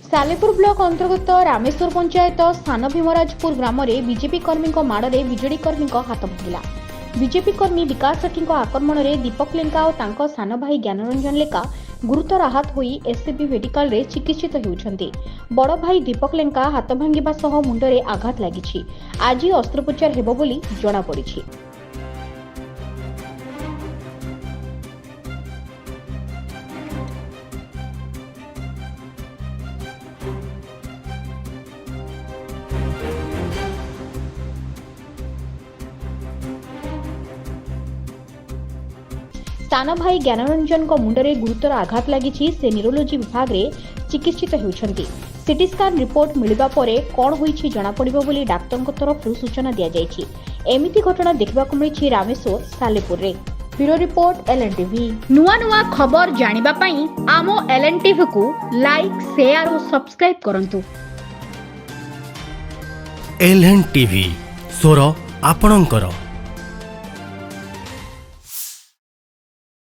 Salepur block अंतर्गत रामेश्वर पंचायत स्थान भीमराजपुर ग्राम में बीजेपी कर्मी माड़े विजेडी कर्मी हाथ भांगा। बीजेपी कर्मी विकास सेठी आक्रमण में दीपक लेंका और सान भाई ज्ञानरंजन लेंका गुरुतर आहत होई एससीबी मेडिकल रे चिकित्सित होउछन्ति। बड़ भाई दीपक लेंका हाथ भांगिबा सह मुंडरे आघात लागिछि। आज अस्त्रोपचार हेबो बोली जणा पड़िछि। साना भाई ज्ञानरंजन मुंडरे गुरुतर आघात लागिछि। से न्यूरोलोजी विभाग रे चिकित्सित होउछन्ति। सीटी स्कैन रिपोर्ट मिलिबा परे कोन होईछि जणा पड़िबो बोली डाक्टरक तरफ सूचना दिया जायछि। एमिति घटना देखबाकु मिलिछि रामेश्वर सालेपुर रे। Bureau report LNTV. नुआ नुआ खबर जानिबा पई आमो एलएनटीवी को लाइक शेयर और सब्सक्राइब करंतु। एलएनटीवी स्वर आपणंकर।